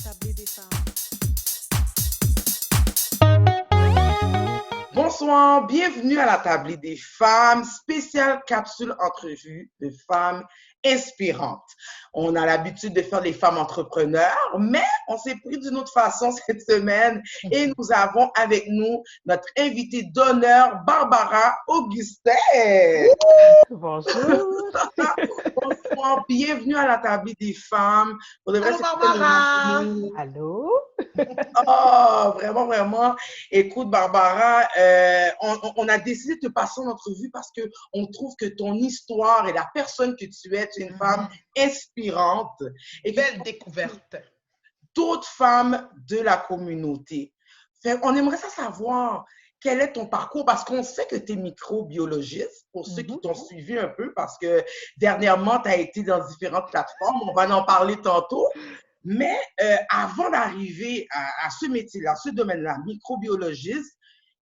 tablée des femmes. Bonsoir, bienvenue à la Tablée des femmes, spéciale capsule entrevue de femmes inspirantes. On a l'habitude de faire les femmes entrepreneurs, mais on s'est pris d'une autre façon cette semaine et nous avons avec nous notre invitée d'honneur, Barbara Augustin. Bonjour. Bonsoir, bienvenue à la Tablée des femmes. Pour de vrai, Allô, c'est un honneur Barbara! pour nous. Allô? Oh, vraiment, vraiment. Écoute, Barbara, on a décidé de te passer en entrevue parce que on trouve que ton histoire et la personne que tu es une femme inspirante et que Belle découverte. d'autres femmes de la communauté. On aimerait ça savoir quel est ton parcours parce qu'on sait que tu es microbiologiste pour ceux qui t'ont suivi un peu parce que dernièrement, tu as été dans différentes plateformes. On va en parler tantôt. Mais avant d'arriver à ce métier-là, ce domaine-là, microbiologiste,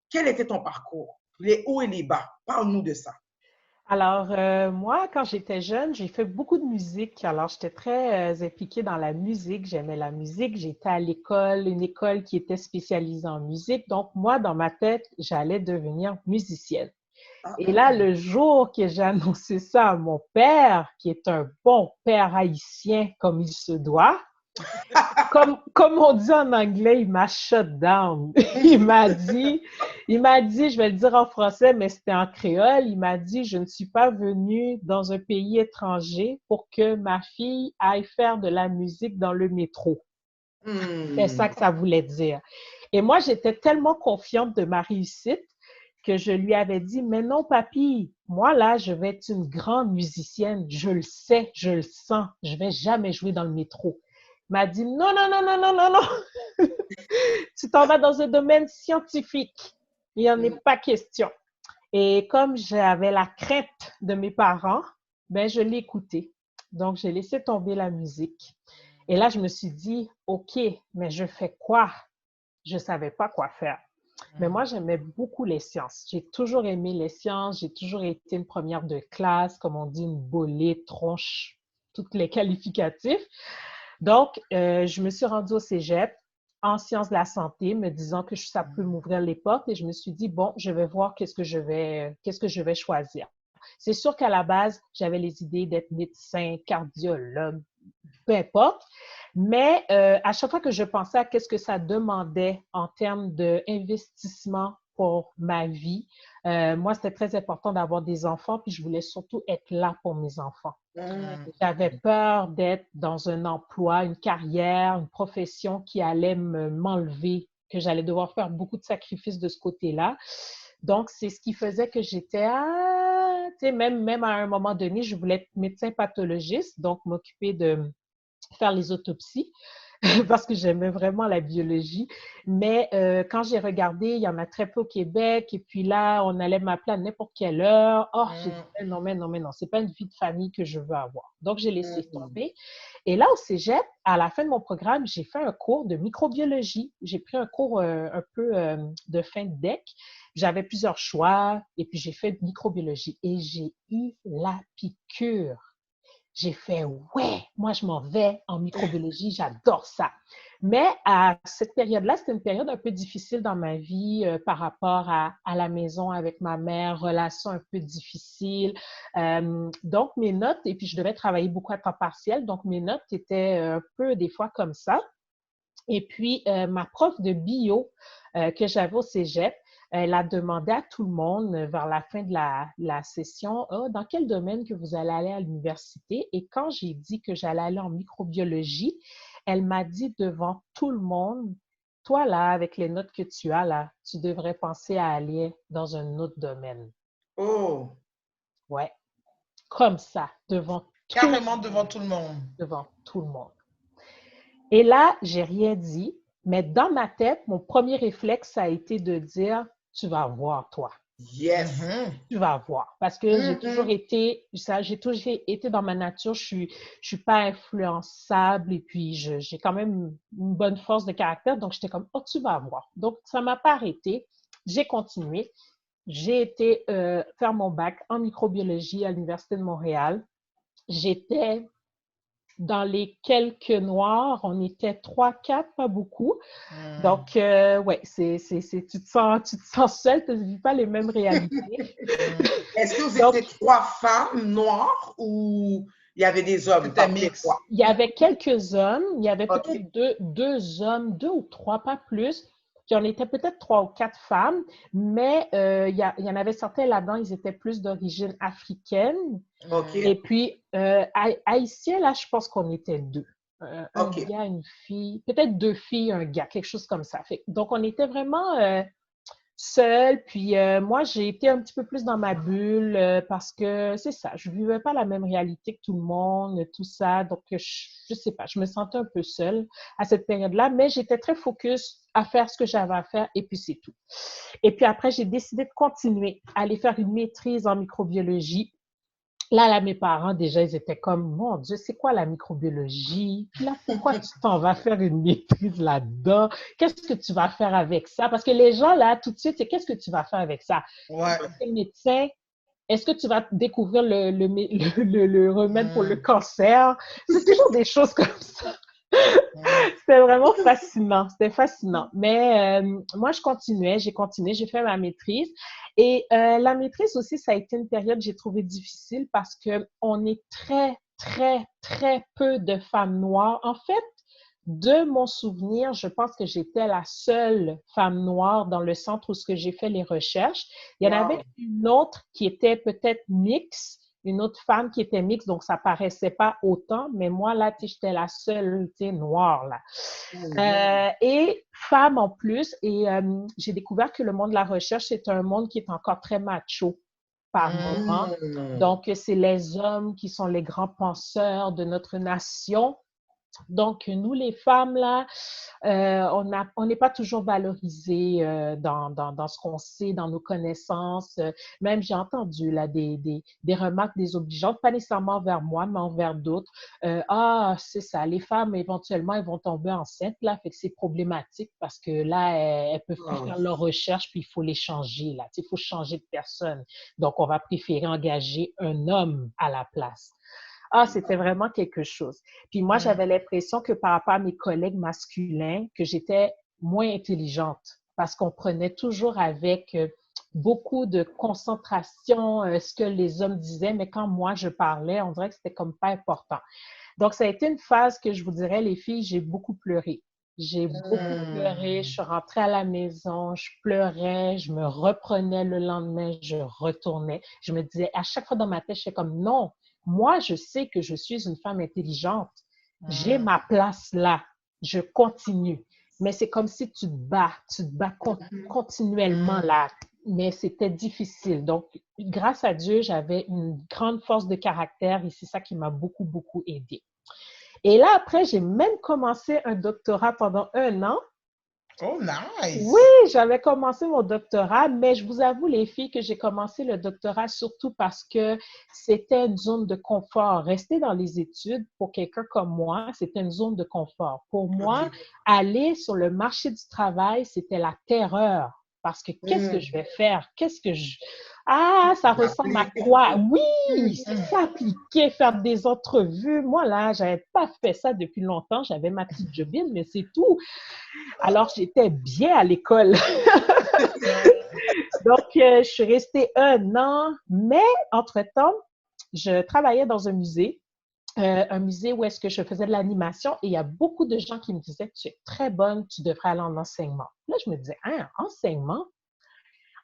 quel était ton parcours? Les hauts et les bas. Parle-nous de ça. Alors, moi, quand j'étais jeune, j'ai fait beaucoup de musique. Alors, j'étais très impliquée dans la musique. J'aimais la musique. J'étais à l'école, une école qui était spécialisée en musique. Donc, moi, dans ma tête, j'allais devenir musicienne. Et là, le jour que j'ai annoncé ça à mon père, qui est un bon père haïtien comme il se doit, comme on dit en anglais, il m'a shut down. Il m'a dit, je vais le dire en français, mais c'était en créole, il m'a dit, je ne suis pas venue dans un pays étranger pour que ma fille aille faire de la musique dans le métro. C'est ça que ça voulait dire. Et moi, j'étais tellement confiante de ma réussite que je lui avais dit, mais non, papy, moi là, je vais être une grande musicienne. Je le sais, je le sens. Je vais jamais jouer dans le métro. Il m'a dit, non, non, non, non, non, non, non. Tu t'en vas dans un domaine scientifique. Il n'y en est pas question. Et comme j'avais la crainte de mes parents, ben, je l'ai écouté. Donc, j'ai laissé tomber la musique. Et là, je me suis dit, OK, mais je fais quoi? Je ne savais pas quoi faire. Mais moi, j'aimais beaucoup les sciences. J'ai toujours aimé les sciences. J'ai toujours été une première de classe, comme on dit, une bolée, tronche, toutes les qualificatifs. Donc, je me suis rendue au cégep en sciences de la santé, me disant que ça peut m'ouvrir les portes. Et je me suis dit, bon, je vais voir qu'est-ce que je vais choisir. C'est sûr qu'à la base, j'avais les idées d'être médecin, cardiologue, peu importe. Mais à chaque fois que je pensais à qu'est-ce que ça demandait en termes d'investissement pour ma vie, moi, c'était très important d'avoir des enfants, puis je voulais surtout être là pour mes enfants. J'avais peur d'être dans un emploi, une carrière, une profession qui allait m'enlever, que j'allais devoir faire beaucoup de sacrifices de ce côté-là. Donc, c'est ce qui faisait que j'étais, tu sais, même à un moment donné, je voulais être médecin pathologiste, donc m'occuper de faire les autopsies parce que j'aimais vraiment la biologie. Mais quand j'ai regardé, il y en a très peu au Québec. Et puis là, on allait m'appeler à n'importe quelle heure. Oh, j'ai dit non, mais non, mais non, c'est pas une vie de famille que je veux avoir. Donc, j'ai laissé tomber. Et là, au cégep, à la fin de mon programme, j'ai fait un cours de microbiologie. J'ai pris un cours un peu de fin de DEC. J'avais plusieurs choix et puis j'ai fait microbiologie et j'ai eu la piqûre. J'ai fait, ouais, moi, je m'en vais en microbiologie, j'adore ça. Mais à cette période-là, c'était une période un peu difficile dans ma vie par rapport à la maison avec ma mère, relation un peu difficile. Donc, mes notes, et puis je devais travailler beaucoup à temps partiel, donc mes notes étaient un peu des fois comme ça. Et puis, ma prof de bio que j'avais au cégep, elle a demandé à tout le monde vers la fin de la session, oh, dans quel domaine que vous allez aller à l'université? Et quand j'ai dit que j'allais aller en microbiologie, elle m'a dit devant tout le monde, toi là, avec les notes que tu as là, tu devrais penser à aller dans un autre domaine. Oh! Ouais, comme ça, Carrément devant tout le monde. devant tout le monde. Et là, j'ai rien dit, mais dans ma tête, mon premier réflexe, ça a été de dire, tu vas voir, toi. Yes! Tu vas voir. Parce que j'ai toujours été dans ma nature, je suis pas influençable et puis j'ai quand même une bonne force de caractère. Donc, j'étais comme, oh, tu vas voir. Donc, ça m'a pas arrêté. J'ai continué. J'ai été faire mon bac en microbiologie à l'Université de Montréal. J'étais dans les quelques noirs, on était 3, 4, pas beaucoup. Donc, ouais, tu te sens seule, tu ne vis pas les mêmes réalités. Est-ce que vous Donc, étiez 3 femmes noires ou il y avait des hommes? C'était mix. Il y avait quelques hommes, il y avait OK. peut-être deux hommes, 2 ou 3, pas plus. Puis on était peut-être 3 ou 4 femmes, mais il y en avait certains là-dedans, ils étaient plus d'origine africaine. OK. Et puis, haïtiens, là, je pense qu'on était 2. Un OK. gars, une fille, peut-être 2 filles, un gars, quelque chose comme ça. Donc, on était vraiment seule. Puis moi, j'ai été un petit peu plus dans ma bulle parce que c'est ça, je vivais pas la même réalité que tout le monde, tout ça. Donc, je sais pas, je me sentais un peu seule à cette période-là, mais j'étais très focus à faire ce que j'avais à faire et puis c'est tout. Et puis après, j'ai décidé de continuer à aller faire une maîtrise en microbiologie. Là, mes parents, déjà, ils étaient comme, mon Dieu, c'est quoi la microbiologie? Puis là, pourquoi tu t'en vas faire une maîtrise là-dedans? Qu'est-ce que tu vas faire avec ça? Parce que les gens, là, tout de suite, c'est qu'est-ce que tu vas faire avec ça? Ouais. Tu es médecin, est-ce que tu vas découvrir le remède pour le cancer? C'est toujours des choses comme ça. C'était vraiment fascinant, c'était fascinant. Mais moi, j'ai continué, j'ai fait ma maîtrise. Et la maîtrise aussi, ça a été une période que j'ai trouvée difficile parce que on est très, très, très peu de femmes noires. En fait, de mon souvenir, je pense que j'étais la seule femme noire dans le centre où ce que j'ai fait les recherches. Il y en avait une autre qui était peut-être mixte, une autre femme qui était mixte, donc ça paraissait pas autant, mais moi, là, j'étais la seule, noire, là. Et femme en plus, et j'ai découvert que le monde de la recherche, c'est un monde qui est encore très macho par moment. Donc, c'est les hommes qui sont les grands penseurs de notre nation. Donc, nous, les femmes, là, on n'est pas toujours valorisées dans ce qu'on sait, dans nos connaissances. Même, j'ai entendu là, des remarques désobligeantes, pas nécessairement envers moi, mais envers d'autres. C'est ça, les femmes, éventuellement, elles vont tomber enceintes, là, fait que c'est problématique parce que là, elles peuvent plus faire leurs recherches, puis il faut les changer, là. Il faut changer de personne. Donc, on va préférer engager un homme à la place. C'était vraiment quelque chose. Puis moi, j'avais l'impression que par rapport à mes collègues masculins, que j'étais moins intelligente parce qu'on prenait toujours avec beaucoup de concentration ce que les hommes disaient, mais quand moi, je parlais, on dirait que c'était comme pas important. Donc, ça a été une phase que je vous dirais, les filles, j'ai beaucoup pleuré. J'ai beaucoup pleuré, je suis rentrée à la maison, je pleurais, je me reprenais le lendemain, je retournais. Je me disais, à chaque fois dans ma tête, je fais comme non, moi, je sais que je suis une femme intelligente. J'ai ma place là. Je continue. Mais c'est comme si tu te bats continuellement là. Mais c'était difficile. Donc, grâce à Dieu, j'avais une grande force de caractère et c'est ça qui m'a beaucoup, beaucoup aidée. Et là, après, j'ai même commencé un doctorat pendant 1 an. Oh, nice! Oui, j'avais commencé mon doctorat, mais je vous avoue, les filles, que j'ai commencé le doctorat surtout parce que c'était une zone de confort. Rester dans les études, pour quelqu'un comme moi, c'était une zone de confort. Pour moi, aller sur le marché du travail, c'était la terreur. Parce que qu'est-ce que je vais faire? Ça ressemble à quoi? Oui, c'est ça, appliquer, faire des entrevues. Moi, là, j'avais pas fait ça depuis longtemps. J'avais ma petite jobine, mais c'est tout. Alors, j'étais bien à l'école. Donc, je suis restée 1 an, mais entre-temps, je travaillais dans un musée où est-ce que je faisais de l'animation et il y a beaucoup de gens qui me disaient, tu es très bonne, tu devrais aller en enseignement. Là, je me disais, enseignement?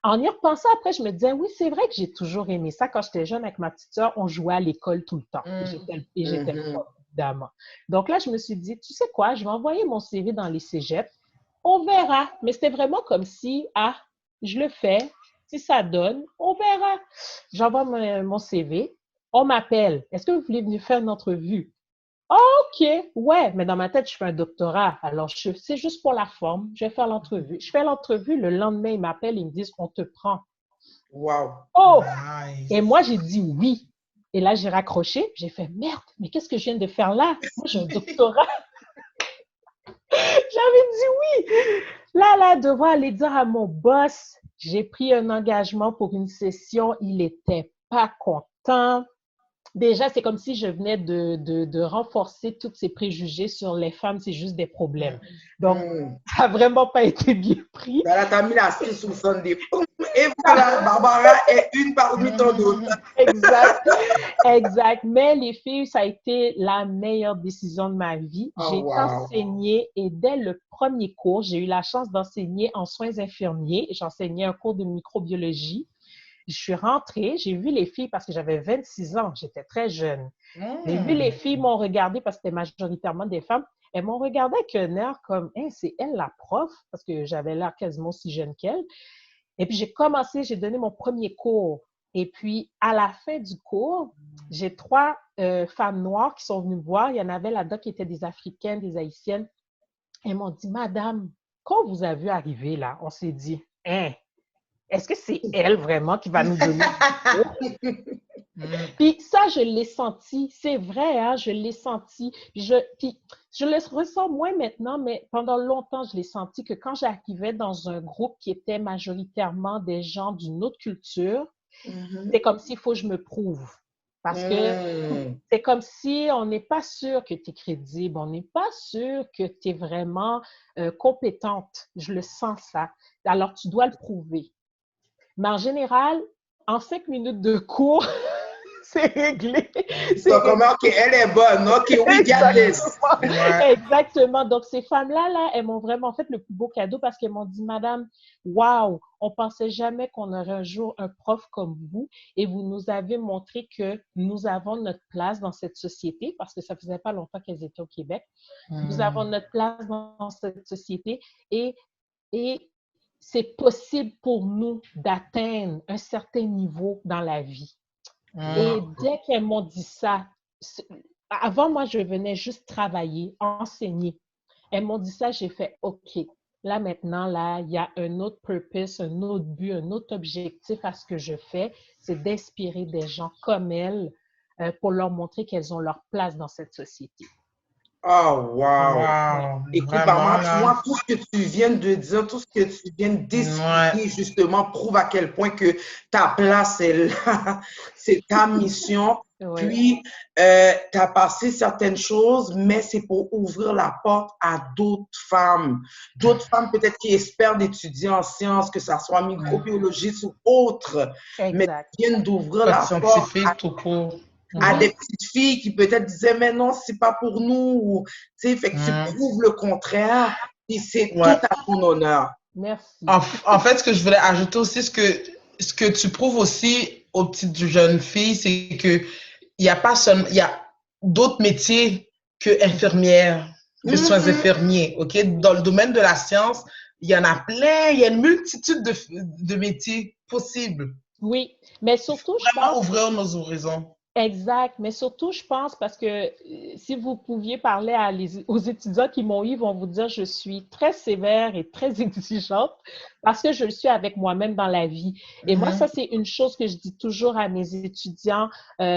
En y repensant après, je me disais, oui, c'est vrai que j'ai toujours aimé ça. Quand j'étais jeune avec ma petite sœur, on jouait à l'école tout le temps. Et j'étais le prof, évidemment. Donc là, je me suis dit, tu sais quoi, je vais envoyer mon CV dans les cégeps. On verra. Mais c'était vraiment comme si, je le fais. Si ça donne, on verra. J'envoie mon CV. On m'appelle. Est-ce que vous voulez venir faire une entrevue? OK, ouais, mais dans ma tête, je fais un doctorat. Alors, c'est juste pour la forme. Je vais faire l'entrevue. Je fais l'entrevue. Le lendemain, ils m'appellent. Ils me disent, on te prend. Wow! Oh! Nice. Et moi, j'ai dit oui. Et là, j'ai raccroché. J'ai fait, merde, mais qu'est-ce que je viens de faire là? Moi, j'ai un doctorat. J'avais dit oui. Là, devoir aller dire à mon boss, j'ai pris un engagement pour une session. Il était pas content. Déjà, c'est comme si je venais de renforcer tous ces préjugés sur les femmes, c'est juste des problèmes. Donc, ça n'a vraiment pas été bien pris. Là, t'as mis la cerise sur le Sunday. Et voilà, Barbara est une parmi tant d'autres. Exact, exact. Mais les filles, ça a été la meilleure décision de ma vie. J'ai enseigné et dès le premier cours, j'ai eu la chance d'enseigner en soins infirmiers. J'enseignais un cours de microbiologie. Je suis rentrée, j'ai vu les filles parce que j'avais 26 ans, j'étais très jeune. J'ai vu les filles m'ont regardé parce que c'était majoritairement des femmes. Elles m'ont regardé avec un air comme hey, c'est elle la prof, parce que j'avais l'air quasiment aussi jeune qu'elle. Et puis j'ai donné mon premier cours. Et puis à la fin du cours, j'ai 3 femmes noires qui sont venues me voir. Il y en avait là-dedans qui étaient des Africaines, des Haïtiennes. Elles m'ont dit, Madame, quand vous avez vu arriver là, on s'est dit, hein, est-ce que c'est elle vraiment qui va nous donner Puis ça, je l'ai senti. C'est vrai, hein, je l'ai senti. Puis je le ressens moins maintenant, mais pendant longtemps, je l'ai senti que quand j'arrivais dans un groupe qui était majoritairement des gens d'une autre culture, c'est comme s'il faut que je me prouve. Parce que c'est comme si on n'est pas sûr que tu es crédible, on n'est pas sûr que tu es vraiment compétente. Je le sens ça. Alors, tu dois le prouver. Mais en général, en 5 minutes de cours, c'est réglé. Comment elle est bonne, ok, we got this. Exactement. Donc, ces femmes-là, elles m'ont vraiment fait le plus beau cadeau parce qu'elles m'ont dit, Madame, wow, on pensait jamais qu'on aurait un jour un prof comme vous et vous nous avez montré que nous avons notre place dans cette société parce que ça faisait pas longtemps qu'elles étaient au Québec. Nous avons notre place dans cette société et c'est possible pour nous d'atteindre un certain niveau dans la vie. Et dès qu'elles m'ont dit ça, avant moi, je venais juste travailler, enseigner. Elles m'ont dit ça, j'ai fait OK. Là, maintenant, là, il y a un autre purpose, un autre but, un autre objectif à ce que je fais, c'est d'inspirer des gens comme elles pour leur montrer qu'elles ont leur place dans cette société. Oh, wow! Écoute, moi, tout ce que tu viens de dire, tout ce que tu viens d'expliquer, justement, prouve à quel point que ta place est là. C'est ta mission. Ouais. Puis, tu as passé certaines choses, mais c'est pour ouvrir la porte à d'autres femmes. D'autres femmes peut-être qui espèrent d'étudier en sciences, que ça soit microbiologiste ou autre. Exact. Mais qui viennent d'ouvrir la porte à des petites filles qui peut-être disaient, mais non, c'est pas pour nous. Tu sais, fait que tu prouves le contraire. Et c'est tout à ton honneur. Merci. En fait, ce que je voulais ajouter aussi, ce que tu prouves aussi aux petites jeunes filles, c'est que il y a d'autres métiers que infirmières, que soins infirmiers, ok? Dans le domaine de la science, il y en a plein, il y a une multitude de métiers possibles. Oui, mais surtout, je pense... ouvrir nos horizons. Exact, mais surtout, je pense, parce que si vous pouviez parler aux étudiants qui m'ont eu, ils vont vous dire je suis très sévère et très exigeante parce que je le suis avec moi-même dans la vie. Et moi, ça, c'est une chose que je dis toujours à mes étudiants,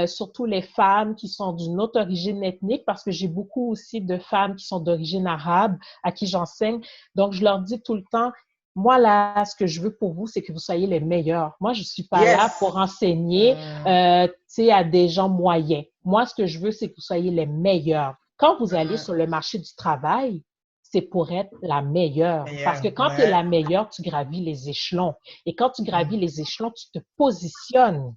surtout les femmes qui sont d'une autre origine ethnique, parce que j'ai beaucoup aussi de femmes qui sont d'origine arabe à qui j'enseigne. Donc, je leur dis tout le temps, moi, là, ce que je veux pour vous, c'est que vous soyez les meilleurs. Moi, je suis pas là pour enseigner, tu sais, à des gens moyens. Moi, ce que je veux, c'est que vous soyez les meilleurs. Quand vous allez sur le marché du travail, c'est pour être la meilleure. Parce que quand tu es la meilleure, tu gravis les échelons. Et quand tu gravis les échelons, tu te positionnes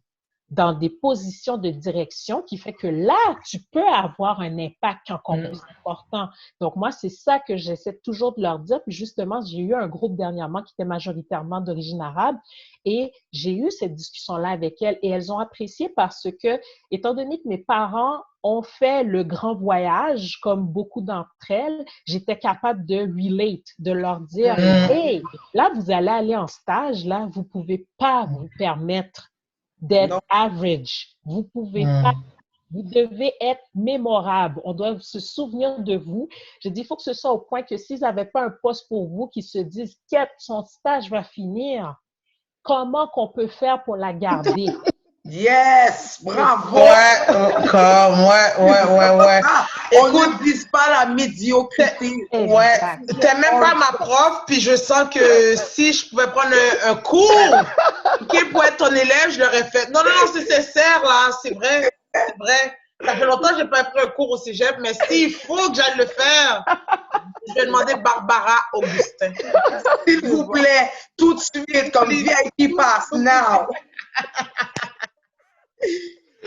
dans des positions de direction qui fait que là, tu peux avoir un impact encore plus important. Donc, moi, c'est ça que j'essaie toujours de leur dire. Puis justement, j'ai eu un groupe dernièrement qui était majoritairement d'origine arabe et j'ai eu cette discussion-là avec elles et elles ont apprécié parce que, étant donné que mes parents ont fait le grand voyage, comme beaucoup d'entre elles, j'étais capable de relate, de leur dire, hey, là, vous allez aller en stage, là, vous pouvez pas vous permettre d'être average. Vous pouvez pas. Vous devez être mémorable. On doit se souvenir de vous. Je dis, il faut que ce soit au point que s'ils n'avaient pas un poste pour vous, qu'ils se disent, son stage va finir. Comment qu'on peut faire pour la garder? Yes! Bravo! Ouais. On ne vise pas la médiocrité. Ouais. T'es même pas ma prof, puis je sens que si je pouvais prendre un cours pour être ton élève, je l'aurais fait. Non, c'est sincère, là, c'est vrai. C'est vrai. Ça fait longtemps que j'ai pas pris un cours au cégep, mais s'il faut que j'aille le faire, je vais demander Barbara Augustin. S'il vous plaît, tout de suite, comme VIP Pass, now.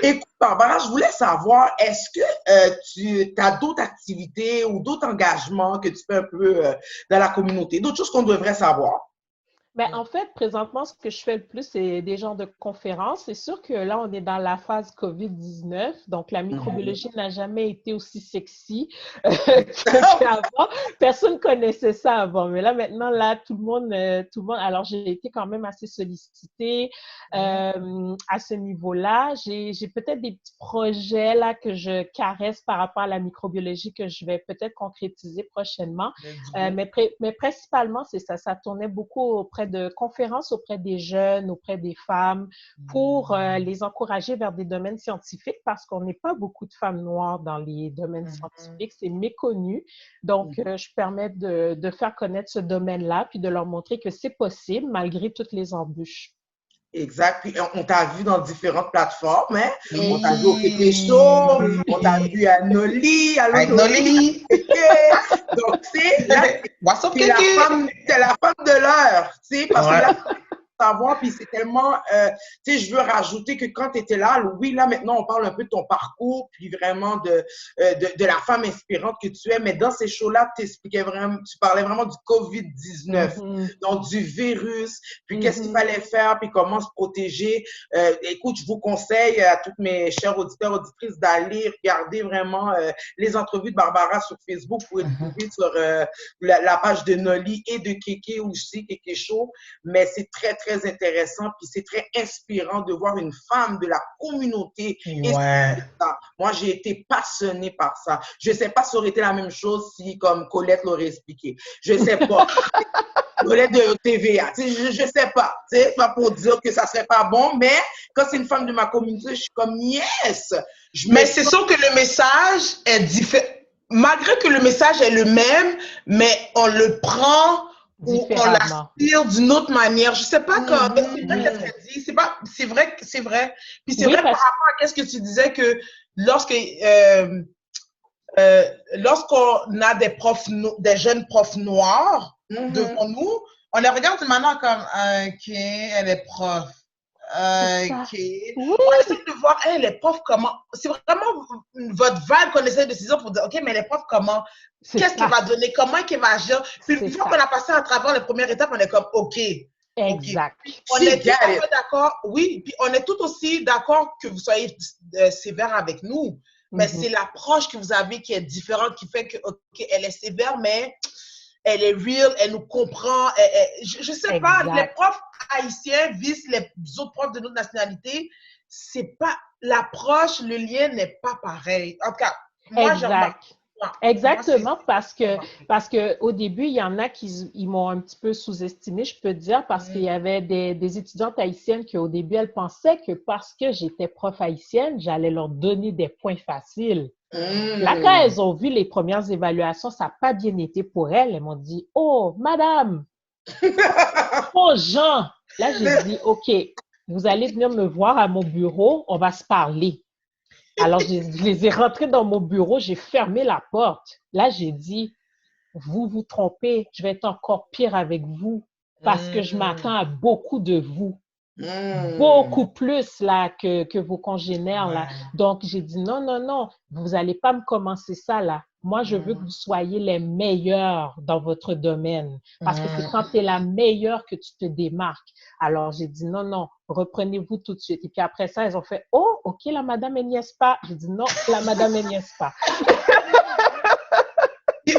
Écoute, Barbara, je voulais savoir, est-ce que tu as d'autres activités ou d'autres engagements que tu fais un peu dans la communauté, d'autres choses qu'on devrait savoir? Ben, en fait, présentement, ce que je fais le plus, c'est des genres de conférences. C'est sûr que là, on est dans la phase COVID-19, donc la microbiologie n'a jamais été aussi sexy qu'avant. Personne ne connaissait ça avant, mais là, maintenant, là, tout le monde. Alors, j'ai été quand même assez sollicitée à ce niveau-là. J'ai peut-être des petits projets là que je caresse par rapport à la microbiologie que je vais peut-être concrétiser prochainement. Mais principalement, c'est ça. Ça tournait beaucoup auprès de conférences auprès des jeunes, auprès des femmes, pour les encourager vers des domaines scientifiques parce qu'on n'est pas beaucoup de femmes noires dans les domaines scientifiques, c'est méconnu. Donc, je permets de faire connaître ce domaine-là puis de leur montrer que c'est possible malgré toutes les embûches. Exact. Puis on t'a vu dans différentes plateformes, hein? On t'a vu au Kéké Show, on t'a vu à Noli, avec Noli. Donc, c'est la femme de l'heure, tu sais, parce que là, savoir, puis c'est tellement, tu sais, je veux rajouter que quand tu étais là, oui, là, maintenant, on parle un peu de ton parcours, puis vraiment de la femme inspirante que tu es, mais dans ces shows-là, tu parlais vraiment du COVID-19, donc du virus, puis qu'est-ce qu'il fallait faire, puis comment se protéger. Écoute, je vous conseille à toutes mes chers auditeurs, auditrices, d'aller regarder vraiment les entrevues de Barbara sur Facebook. Vous pouvez le trouver sur la page de Noli et de Kéké aussi, Kéké Show, mais c'est très, très intéressant, puis c'est très inspirant de voir une femme de la communauté. Ouais. Moi, j'ai été passionnée par ça. Je sais pas si ça aurait été la même chose si, comme Colette l'aurait expliqué. Je sais pas. Colette de TVA. Je sais pas. C'est pas pour dire que ça serait pas bon, mais quand c'est une femme de ma communauté, je suis comme yes. Mais c'est sûr que le message est différent. Malgré que le message est le même, mais on le prend ou on l'aspire d'une autre manière. Je sais pas comment, c'est vrai qu'est-ce qu'elle dit. C'est vrai. Puis c'est vrai par rapport à ce que tu disais que lorsqu'on a des jeunes profs noirs devant nous, on les regarde maintenant comme, OK, elle est prof. OK. On essaie de voir, les profs, comment. C'est vraiment votre vibe qu'on essaie de saisir pour dire, OK, mais les profs, comment. Qu'est-ce qu'il va donner? Comment il va agir? Puis une fois qu'on a passé à travers les premières étapes, on est comme, OK. Exact. On est tout à fait d'accord. Oui, puis on est tout aussi d'accord que vous soyez sévère avec nous. Mais c'est l'approche que vous avez qui est différente, qui fait que, OK, elle est sévère, mais elle est real, elle nous comprend. Je sais pas, les profs haïtiens visent les autres profs de notre nationalité. C'est pas, l'approche, le lien n'est pas pareil. En tout cas, moi, Exactement, parce que au début, il y en a qui m'ont un petit peu sous-estimé, je peux dire, parce qu'il y avait des étudiantes haïtiennes qui, au début, elles pensaient que parce que j'étais prof haïtienne, j'allais leur donner des points faciles. Là, quand elles ont vu les premières évaluations, ça n'a pas bien été pour elles. Elles m'ont dit, « Oh, madame! Oh, Jean! » Là, j'ai dit, « OK, vous allez venir me voir à mon bureau, on va se parler. » Alors, je les ai rentrés dans mon bureau, j'ai fermé la porte. Là, j'ai dit, vous vous trompez, je vais être encore pire avec vous parce que je m'attends à beaucoup de vous. Beaucoup plus là que vos congénères là. Donc, j'ai dit non, vous n'allez pas me commencer ça là. Moi, je veux que vous soyez les meilleurs dans votre domaine parce que c'est quand tu es la meilleure que tu te démarques. Alors, j'ai dit non, reprenez-vous tout de suite. Et puis après ça, elles ont fait « Oh, OK, la madame, elle niaise pas. » J'ai dit « Non, la madame, elle niaise pas. »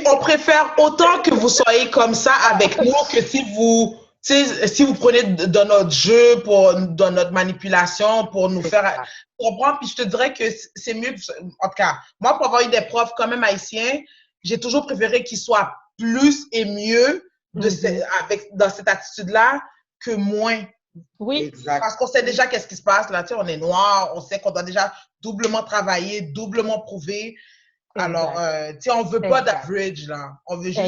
On préfère autant que vous soyez comme ça avec nous que si vous prenez dans notre jeu, dans notre manipulation, pour nous faire comprendre. Puis je te dirais que c'est mieux, en tout cas, moi, pour avoir eu des profs quand même haïtiens, j'ai toujours préféré qu'ils soient plus et mieux dans cette attitude-là que moins. Oui. Exact. Parce qu'on sait déjà qu'est-ce qui se passe là, tu sais, on est noir, on sait qu'on doit déjà doublement travailler, doublement prouver. Alors, tu sais, on veut pas d'average là, on veut juste.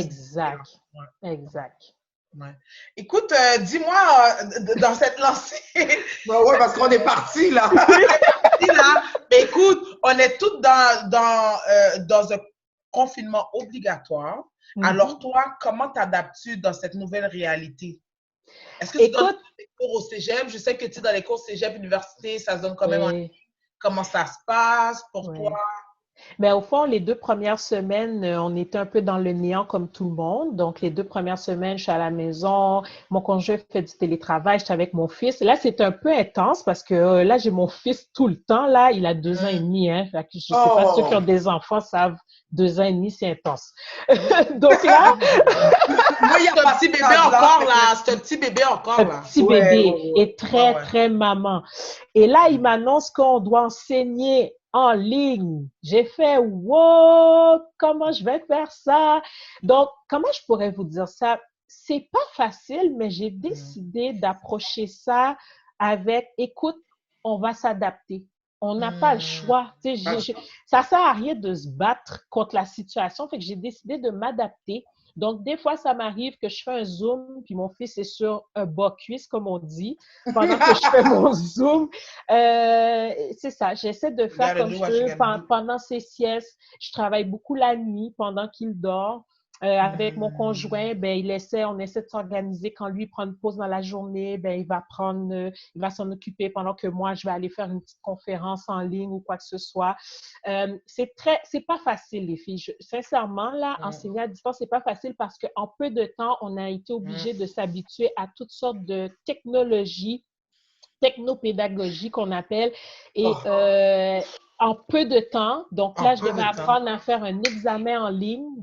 Exact. Ouais. Écoute, dis-moi, dans cette lancée. Ouais, parce qu'on est parti là. Mais écoute, on est toutes dans un confinement obligatoire. Alors toi, comment t'adaptes-tu dans cette nouvelle réalité? Est-ce que tu donnes des cours au cégep? Je sais que tu es dans les cours cégep, université, ça se donne quand même en ligne. Comment ça se passe pour toi? Ben, au fond, les 2 premières semaines, on était un peu dans le néant comme tout le monde. Donc, les 2 premières semaines, je suis à la maison. Mon conjoint fait du télétravail. J'étais avec mon fils. Là, c'est un peu intense parce que là, j'ai mon fils tout le temps. Là, il a 2 ans et demi. Hein. Fait que je sais pas, ceux qui ont des enfants savent, 2 ans et demi, c'est intense. Donc là... Moi, il y a un petit bébé encore là. C'est un petit bébé encore là. Un petit bébé et très maman. Et là, il m'annonce qu'on doit enseigner en ligne. J'ai fait, wow, comment je vais faire ça? Donc, comment je pourrais vous dire ça? C'est pas facile, mais j'ai décidé d'approcher ça avec, écoute, on va s'adapter. On n'a pas le choix. Ça sert à rien de se battre contre la situation. Fait que j'ai décidé de m'adapter. Donc, des fois, ça m'arrive que je fais un Zoom, puis mon fils est sur un bas-cuisse, comme on dit, pendant que je fais mon Zoom. C'est ça, j'essaie de faire comme je peux pendant ses siestes. Je travaille beaucoup la nuit pendant qu'il dort. Avec mon conjoint, ben, on essaie de s'organiser. Quand lui prend une pause dans la journée, ben, il va s'en occuper pendant que moi, je vais aller faire une petite conférence en ligne ou quoi que ce soit. C'est pas facile, les filles. Sincèrement, là, enseigner à distance, c'est pas facile parce qu'en peu de temps, on a été obligé de s'habituer à toutes sortes de technologies, technopédagogie qu'on appelle. Et en peu de temps, donc là, je devais apprendre à faire un examen en ligne.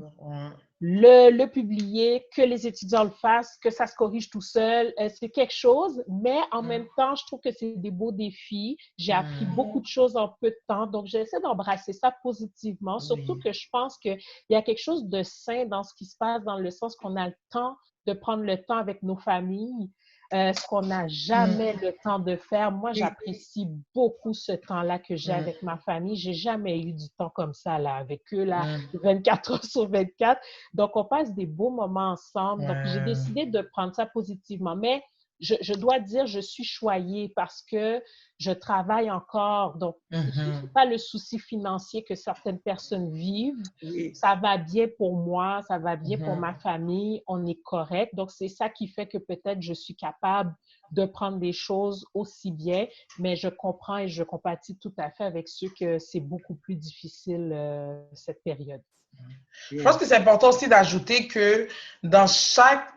Le publier, que les étudiants le fassent, que ça se corrige tout seul, c'est quelque chose, mais en même temps, je trouve que c'est des beaux défis. J'ai appris beaucoup de choses en peu de temps, donc j'essaie d'embrasser ça positivement, surtout que je pense qu'il y a quelque chose de sain dans ce qui se passe, dans le sens qu'on a le temps de prendre le temps avec nos familles, ce qu'on n'a jamais le temps de faire. Moi, j'apprécie beaucoup ce temps-là que j'ai avec ma famille. J'ai jamais eu du temps comme ça là, avec eux, là, 24 heures sur 24. Donc, on passe des beaux moments ensemble. Donc, j'ai décidé de prendre ça positivement. Mais je dois dire, je suis choyée parce que je travaille encore. Donc, c'est pas le souci financier que certaines personnes vivent. Ça va bien pour moi, ça va bien pour ma famille, on est correct. Donc, c'est ça qui fait que peut-être je suis capable de prendre des choses aussi bien, mais je comprends et je compatis tout à fait avec ceux que c'est beaucoup plus difficile cette période. Je pense que c'est important aussi d'ajouter que dans chaque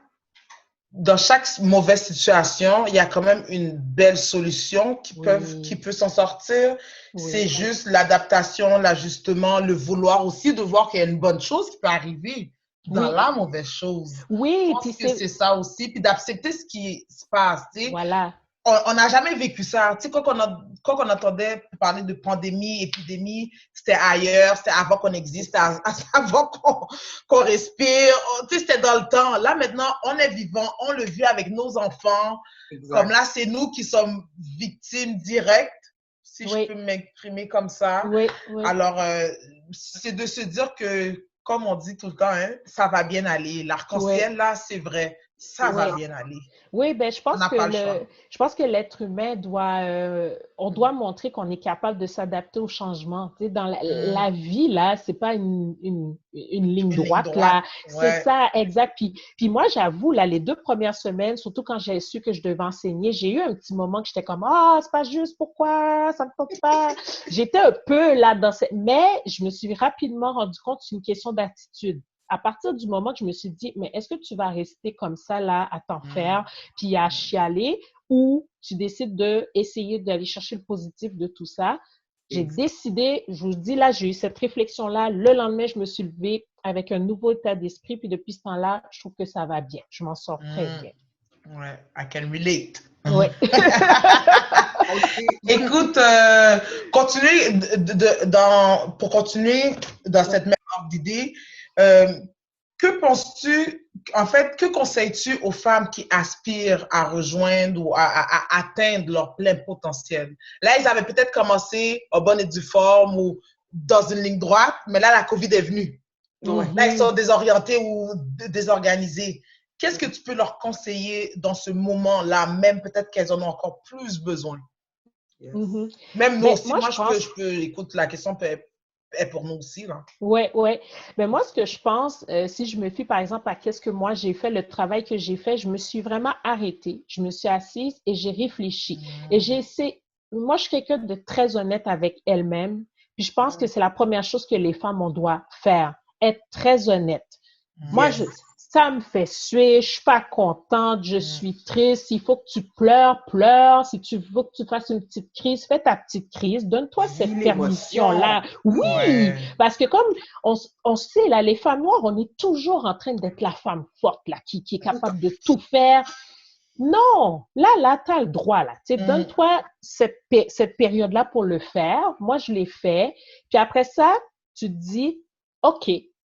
mauvaise situation, il y a quand même une belle solution qui peut s'en sortir. C'est juste l'adaptation, l'ajustement, le vouloir aussi de voir qu'il y a une bonne chose qui peut arriver dans la mauvaise chose. Oui, je pense que c'est ça aussi, puis d'accepter ce qui se passe. Voilà. On n'a jamais vécu ça. Tu sais, quand on entendait parler de pandémie, épidémie, c'était ailleurs, c'était avant qu'on existe, avant qu'on respire. Tu sais, c'était dans le temps. Là, maintenant, on est vivant, on le vit avec nos enfants. Exact. Comme là, c'est nous qui sommes victimes directes, si je peux m'exprimer comme ça. Alors, c'est de se dire que, comme on dit tout le temps, hein, ça va bien aller. L'arc-en-ciel, là, c'est vrai. Ça va bien aller. Oui, ben je pense que l'être humain on doit montrer qu'on est capable de s'adapter au changement. Tu sais, dans la vie, là, c'est pas une ligne droite, là. C'est ça, exact. Puis moi, j'avoue, là, les 2 premières semaines, surtout quand j'ai su que je devais enseigner, j'ai eu un petit moment que j'étais comme, c'est pas juste, pourquoi? Ça me tente pas. J'étais un peu là mais je me suis rapidement rendu compte que c'est une question d'attitude. À partir du moment que je me suis dit, mais est-ce que tu vas rester comme ça, là, à t'en faire, puis à chialer, ou tu décides d'essayer d'aller chercher le positif de tout ça? J'ai décidé, je vous dis, là, j'ai eu cette réflexion-là. Le lendemain, je me suis levée avec un nouveau état d'esprit, puis depuis ce temps-là, je trouve que ça va bien. Je m'en sors très bien. Ouais, I can relate. Oui. Écoute, pour continuer dans cette même ordre d'idée, que penses-tu, en fait, que conseilles-tu aux femmes qui aspirent à rejoindre ou à atteindre leur plein potentiel? Là, ils avaient peut-être commencé en bonne et due forme ou dans une ligne droite, mais là, la COVID est venue. Là, ils sont désorientés ou désorganisés. Qu'est-ce que tu peux leur conseiller dans ce moment-là, même peut-être qu'elles en ont encore plus besoin? Yes. Même nous Ben, aussi, moi, moi, je pense... je peux, écoute, la question est pour nous aussi, là. Ouais, ouais. Mais moi, ce que je pense, si je me fie par exemple à qu'est-ce que moi j'ai fait, le travail que j'ai fait, je me suis vraiment arrêtée. Je me suis assise et j'ai réfléchi. Et j'ai essayé. Moi, je suis quelqu'un de très honnête avec elle-même. Puis je pense que c'est la première chose que les femmes, on doit faire. Être très honnête. Moi, Yes. ça me fait suer, je suis pas contente, je suis triste. S'il faut que tu pleures, pleure. Si tu veux que tu fasses une petite crise, fais ta petite crise. Donne-toi Vis cette l'émotion. permission-là. Oui, Ouais. parce que comme on sait, là, les femmes noires, on est toujours en train d'être la femme forte, là, qui est capable de tout faire. Non, là, tu as le droit, là. Tu sais, donne-toi cette période-là pour le faire. Moi, je l'ai fait. Puis après ça, tu te dis, OK,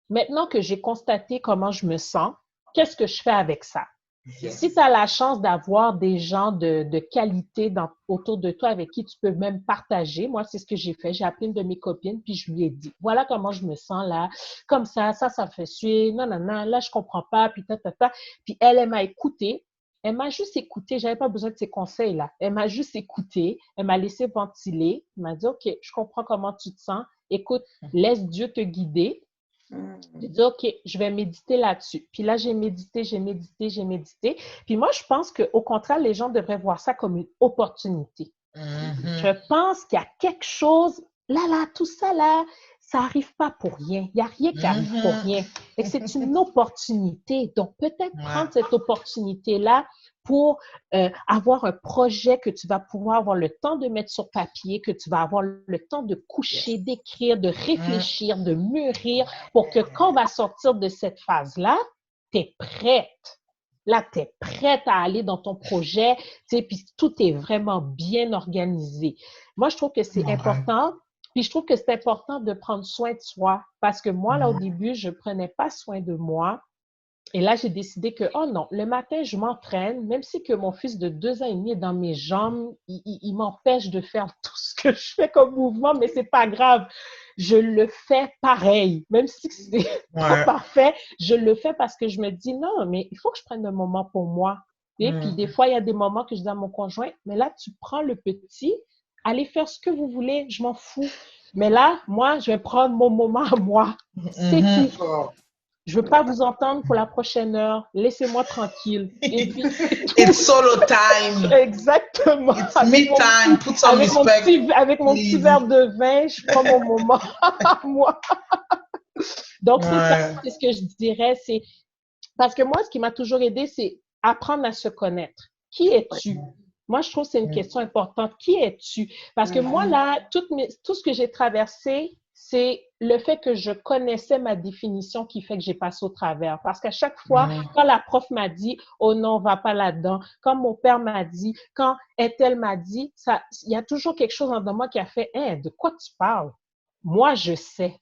maintenant que j'ai constaté comment je me sens, qu'est-ce que je fais avec ça? Yes. Si tu as la chance d'avoir des gens de qualité autour de toi avec qui tu peux même partager, moi, c'est ce que j'ai fait. J'ai appelé une de mes copines, puis je lui ai dit, voilà comment je me sens là, comme ça me fait suer, non, non, non, là, je comprends pas, puis ta. Puis elle m'a écouté. Elle m'a juste écouté, j'avais pas besoin de ses conseils là. Elle m'a juste écouté, elle m'a laissé ventiler, elle m'a dit OK, je comprends comment tu te sens. Écoute, laisse Dieu te guider. J'ai dit OK, je vais méditer là-dessus. Puis là, j'ai médité. Puis moi, je pense qu'au contraire, les gens devraient voir ça comme une opportunité. Je pense qu'il y a quelque chose, là, tout ça, là, ça n'arrive pas pour rien. Il n'y a rien qui arrive pour rien. Et c'est une opportunité. Donc, peut-être prendre cette opportunité-là pour avoir un projet que tu vas pouvoir avoir le temps de mettre sur papier, que tu vas avoir le temps de coucher, d'écrire, de réfléchir, de mûrir, pour que quand on va sortir de cette phase-là, tu es prête. Là, tu es prête à aller dans ton projet, tu sais, puis tout est vraiment bien organisé. Moi, je trouve que c'est important. Puis je trouve que c'est important de prendre soin de soi parce que moi, là, au début, je prenais pas soin de moi. Et là, j'ai décidé que, oh non, le matin, je m'entraîne, même si que mon fils de 2 ans et demi est dans mes jambes, il m'empêche de faire tout ce que je fais comme mouvement, mais c'est pas grave. Je le fais pareil. Même si c'est pas parfait, je le fais parce que je me dis, non, mais il faut que je prenne un moment pour moi. Et puis, des fois, il y a des moments que je dis à mon conjoint, mais là, tu prends le petit, allez faire ce que vous voulez, je m'en fous. Mais là, moi, je vais prendre mon moment à moi. C'est tout. Je veux pas vous entendre pour la prochaine heure. Laissez-moi tranquille. Et puis, c'est tout. It's solo time. Exactement. It's me time. Put some respect. Avec mon petit verre de vin, je prends mon moment à moi. Donc, c'est ça. C'est ce que je dirais. C'est parce que moi, ce qui m'a toujours aidé, c'est apprendre à se connaître. Qui es-tu? Moi, je trouve que c'est une question importante. Qui es-tu? Parce que moi, là, tout ce que j'ai traversé, c'est le fait que je connaissais ma définition qui fait que j'ai passé au travers. Parce qu'à chaque fois, quand la prof m'a dit « Oh non, va pas là-dedans », quand mon père m'a dit, quand elle m'a dit, il y a toujours quelque chose en moi qui a fait « Hein, de quoi tu parles? » Moi, je sais.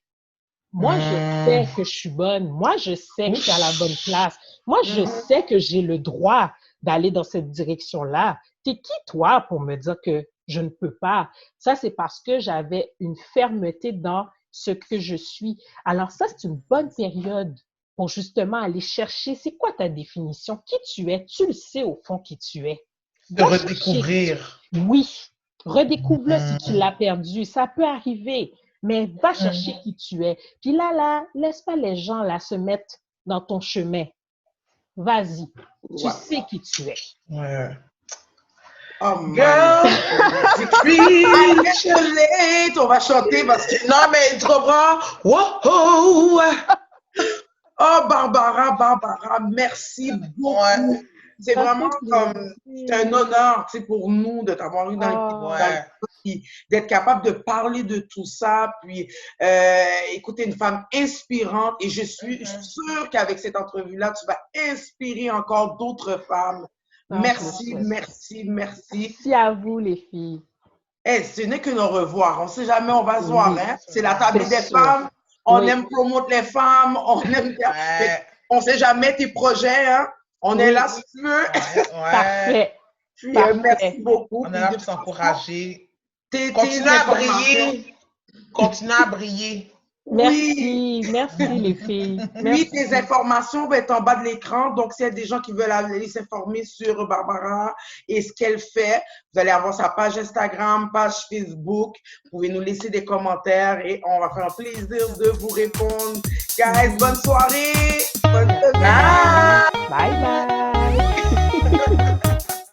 Moi, je sais que je suis bonne. Moi, je sais que je suis à la bonne place. Moi, je sais que j'ai le droit d'aller dans cette direction-là. T'es qui, toi, pour me dire que je ne peux pas? Ça, c'est parce que j'avais une fermeté dans ce que je suis. Alors ça, c'est une bonne période pour justement aller chercher, c'est quoi ta définition? Qui tu es? Tu le sais au fond qui tu es. De redécouvrir. Oui, redécouvre-le si tu l'as perdu. Ça peut arriver. Mais va chercher qui tu es. Puis là, laisse pas les gens là se mettre dans ton chemin. Vas-y. Tu sais qui tu es. Oh girl, on va chanter parce que non mais tu comprends? Wow. Oh Barbara, merci beaucoup. C'est vraiment comme, c'est un honneur, tu sais, pour nous de t'avoir eu dans puis d'être capable de parler de tout ça, puis écouter une femme inspirante. Et je suis sûre qu'avec cette entrevue-là, tu vas inspirer encore d'autres femmes. Merci. Merci à vous, les filles. Ce n'est que nos revoir. On ne sait jamais, on va se voir. Hein? C'est la table des femmes. On aime promouvoir les femmes. On aime on ne sait jamais tes projets. Hein? On est là si tu veux. Parfait. Puis, merci beaucoup. On est là pour s'encourager. Continue à briller. Merci, merci les filles. Oui, Merci. tes informations vont être en bas de l'écran. Donc, s'il y a des gens qui veulent aller s'informer sur Barbara et ce qu'elle fait, vous allez avoir sa page Instagram, page Facebook. Vous pouvez nous laisser des commentaires et on va faire un plaisir de vous répondre. Guys, bonne soirée! Bonne semaine!